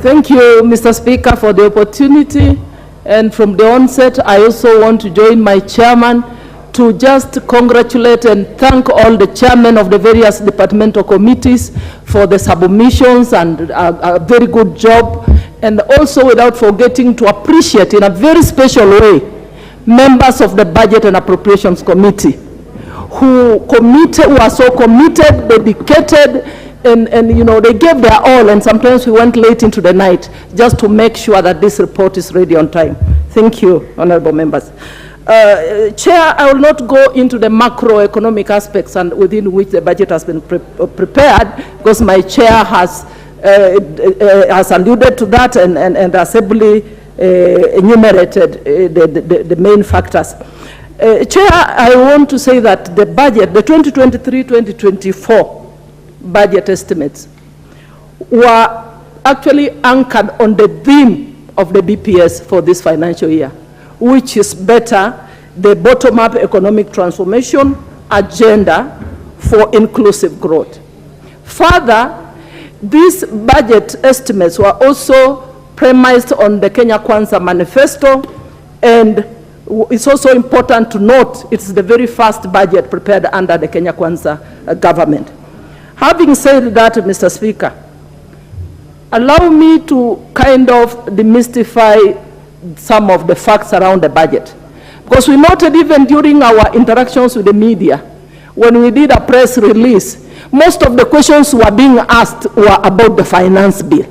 Thank you, Mr. Speaker, for the opportunity. And from the onset, I also want to join my chairman to just congratulate and thank all the chairmen of the various departmental committees for the submissions and a very good job. And also, without forgetting to appreciate in a very special way members of the Budget and Appropriations Committee who are so committed, dedicated, and you know, they gave their all, and sometimes we went late into the night just to make sure that this report is ready on time. Thank you, honorable members. Chair, I will not go into the macroeconomic aspects and within which the budget has been prepared, because my chair has alluded to that and has ably enumerated the main factors. Chair, I want to say that the budget, the 2023-2024 budget estimates were actually anchored on the theme of the BPS for this financial year, which is better, the bottom-up economic transformation agenda for inclusive growth. Further, these budget estimates were also premised on the Kenya Kwanza manifesto, and it's also important to note it's the very first budget prepared under the Kenya Kwanza government. Having said that, Mr. Speaker, allow me to kind of demystify some of the facts around the budget. Because we noted even during our interactions with the media, when we did a press release, most of the questions were being asked were about the finance bill.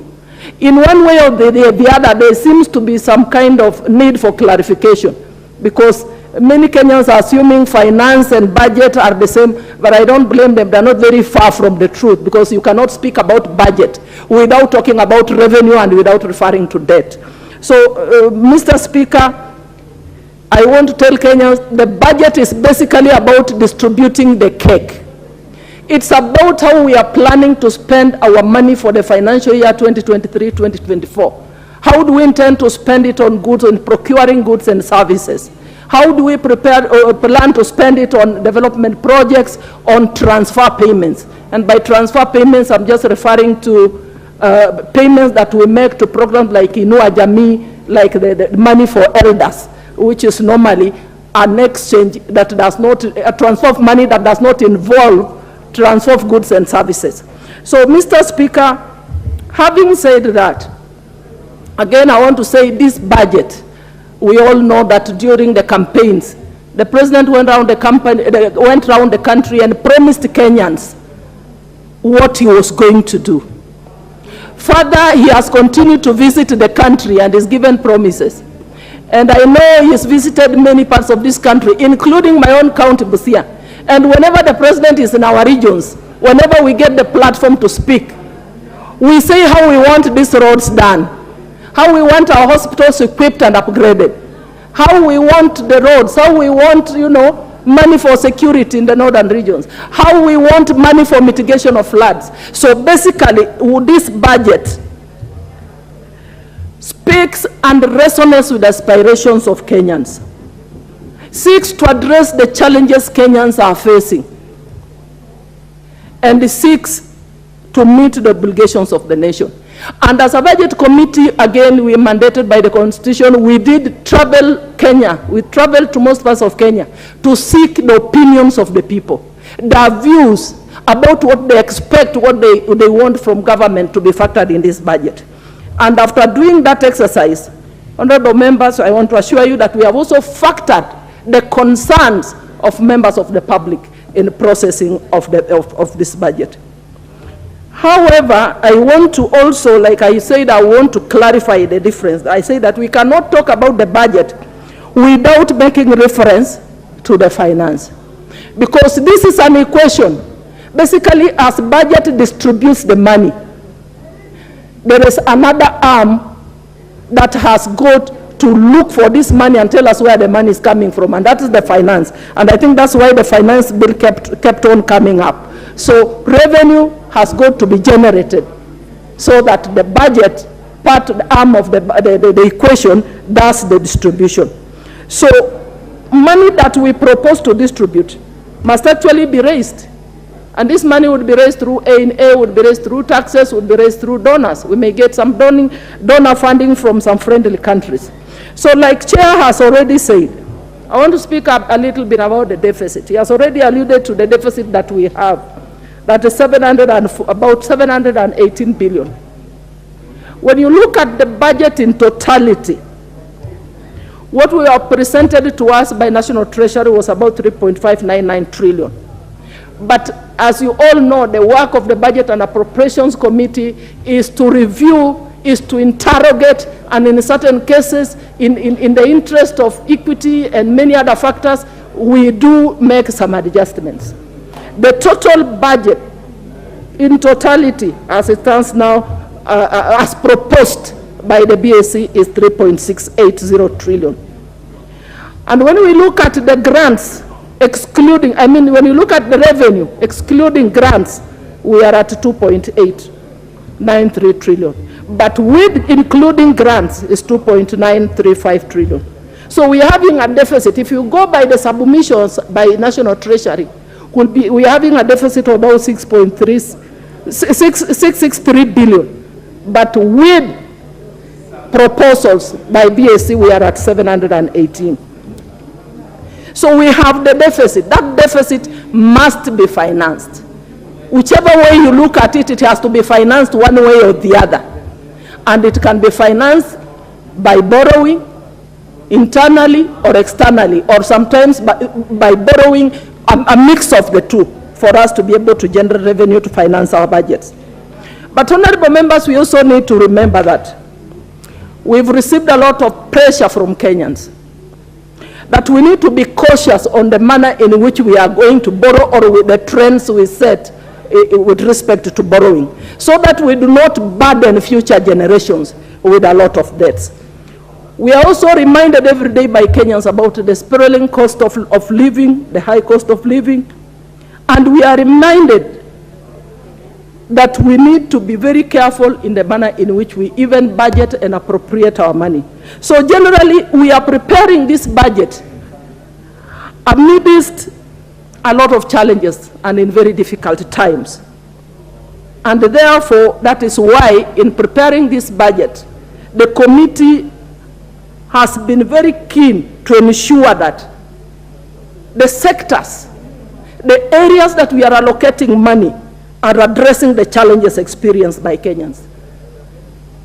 In one way or the other, there seems to be some kind of need for clarification, because many Kenyans are assuming finance and budget are the same, but I don't blame them. They're not very far from the truth, because you cannot speak about budget without talking about revenue and without referring to debt. So, Mr. Speaker, I want to tell Kenyans the budget is basically about distributing the cake. It's about how we are planning to spend our money for the financial year 2023-2024. How do we intend to spend it on goods, on procuring goods and services? How do we prepare or plan to spend it on development projects, on transfer payments? And by transfer payments, I'm just referring to payments that we make to programs like Inua Jamii, like the money for elders, which is normally an exchange that does not, a transfer of money that does not involve transfer of goods and services. So, Mr. Speaker, having said that, again, I want to say this budget, we all know that during the campaigns, the president went around the country and promised Kenyans what he was going to do. Further, he has continued to visit the country and is given promises. And I know he has visited many parts of this country, including my own county, Busia. And whenever the president is in our regions, whenever we get the platform to speak, we say how we want these roads done, how we want our hospitals equipped and upgraded, how we want the roads, how we want, you know, money for security in the northern regions, how we want money for mitigation of floods. So basically, this budget speaks and resonates with the aspirations of Kenyans, seeks to address the challenges Kenyans are facing, and seeks to meet the obligations of the nation. And as a budget committee, again, we are mandated by the Constitution, we did travel Kenya. We traveled to most parts of Kenya to seek the opinions of the people, their views about what they expect, what they want from government to be factored in this budget. And after doing that exercise, honorable members, I want to assure you that we have also factored the concerns of members of the public in the processing of this budget. However, I want to also, like I said, I want to clarify the difference. I say that we cannot talk about the budget without making reference to the finance. Because this is an equation. Basically, as budget distributes the money, there is another arm that has got to look for this money and tell us where the money is coming from, and that is the finance. And I think that's why the finance bill kept on coming up. So revenue has got to be generated so that the budget part, the arm of the equation, does the distribution. So money that we propose to distribute must actually be raised. And this money would be raised through A&A, would be raised through taxes, would be raised through donors. We may get some donor funding from some friendly countries. So like Chair has already said, I want to speak up a little bit about the deficit. He has already alluded to the deficit that we have, that is about 718 billion. When you look at the budget in totality, what we are presented to us by National Treasury was about 3.599 trillion. But as you all know, the work of the Budget and Appropriations Committee is to review, is to interrogate, and in certain cases, in the interest of equity and many other factors, we do make some adjustments. The total budget in totality, as it stands now, as proposed by the BAC, is 3.680 trillion. And when we look at the grants, excluding, when you look at the revenue, excluding grants, we are at 2.893 trillion. But with including grants is 2.935 trillion. So we are having a deficit. If you go by the submissions by National Treasury, we are having a deficit of about 663 billion. But with proposals by BAC, we are at 718. So we have the deficit. That deficit must be financed. Whichever way you look at it, it has to be financed one way or the other. And it can be financed by borrowing internally or externally, or sometimes by borrowing a mix of the two for us to be able to generate revenue to finance our budgets. But honorable members, we also need to remember that we've received a lot of pressure from Kenyans, that we need to be cautious on the manner in which we are going to borrow, or with the trends we set with respect to borrowing, so that we do not burden future generations with a lot of debts. We are also reminded every day by Kenyans about the spiraling cost of living, the high cost of living, and we are reminded that we need to be very careful in the manner in which we even budget and appropriate our money. So generally, we are preparing this budget amidst a lot of challenges and in very difficult times. And therefore, that is why in preparing this budget, the committee has been very keen to ensure that the sectors, the areas that we are allocating money, are addressing the challenges experienced by Kenyans.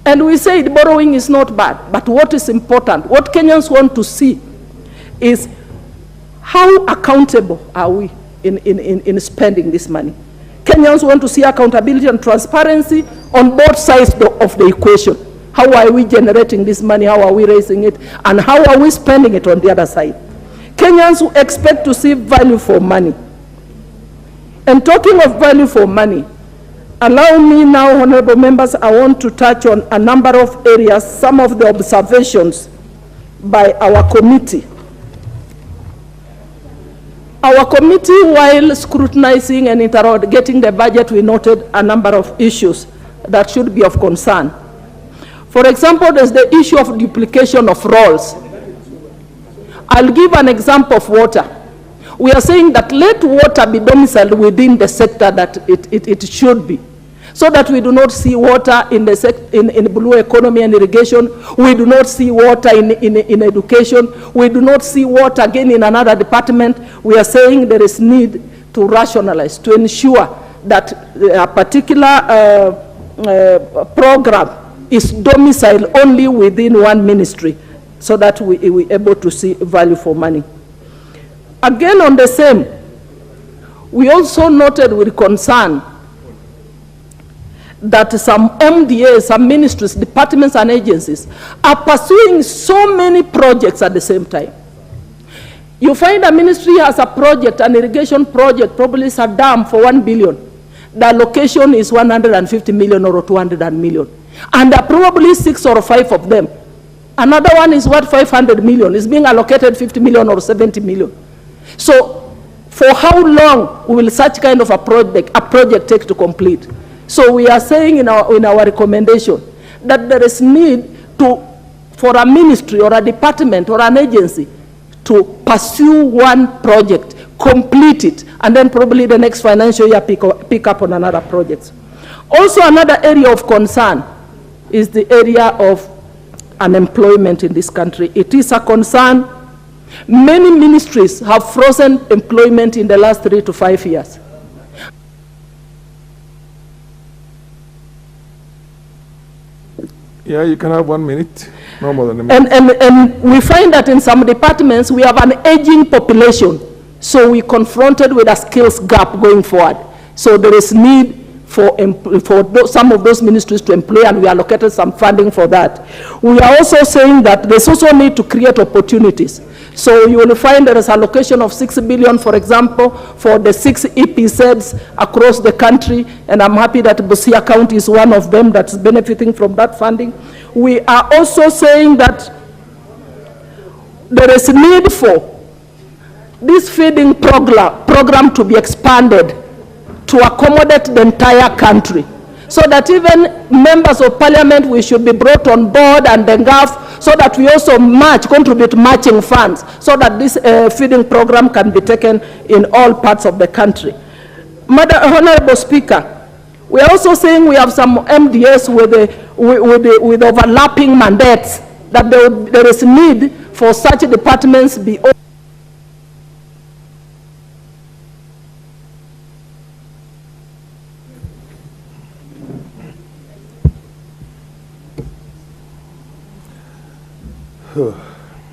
And we say borrowing is not bad, but what is important, what Kenyans want to see is how accountable are we in spending this money. Kenyans want to see accountability and transparency on both sides of the equation. How are we generating this money? How are we raising it? And how are we spending it on the other side? Kenyans expect to see value for money. And talking of value for money, allow me now, honorable members, I want to touch on a number of areas, some of the observations by our committee. Our committee, while scrutinizing and interrogating the budget, we noted a number of issues that should be of concern. For example, there's the issue of duplication of roles. I'll give an example of water. We are saying that let water be domiciled within the sector that it should be, so that we do not see water in blue economy and irrigation. We do not see water in education. We do not see water again in another department. We are saying there is need to rationalize, to ensure that a particular program is domiciled only within one ministry, so that we are able to see value for money. Again, on the same, we also noted with concern that some MDAs, some ministries, departments, and agencies are pursuing so many projects at the same time. You find a ministry has a project, an irrigation project, probably it's a dam for 1 billion. The allocation is 150 million or 200 million. And there are probably 6 or 5 of them. Another one is worth 500 million. It's being allocated 50 million or 70 million. So for how long will such kind of a project take to complete? So we are saying in our recommendation that there is need for a ministry or a department or an agency to pursue one project complete it, and then probably the next financial year pick up on another project. Also, another area of concern is the area of unemployment in this country. It is a concern. Many ministries have frozen employment in the last 3 to 5 years. Yeah, you can have 1 minute, no more than a minute. And we find that in some departments we have an aging population, so we confronted with a skills gap going forward. So there is need for some of those ministries to employ, and we allocated some funding for that. We are also saying that there's also need to create opportunities. So you will find there is allocation of 6 billion, for example, for the 6 EPZs across the country, and I'm happy that Busia County is one of them that's benefiting from that funding. We are also saying that there is a need for this feeding program to be expanded to accommodate the entire country, so that even members of parliament, we should be brought on board, and the GAF, so that we also contribute matching funds, so that this feeding program can be taken in all parts of the country. Madam Honorable Speaker, we are also saying we have some MDS with overlapping mandates, that there is need for such departments be Huh.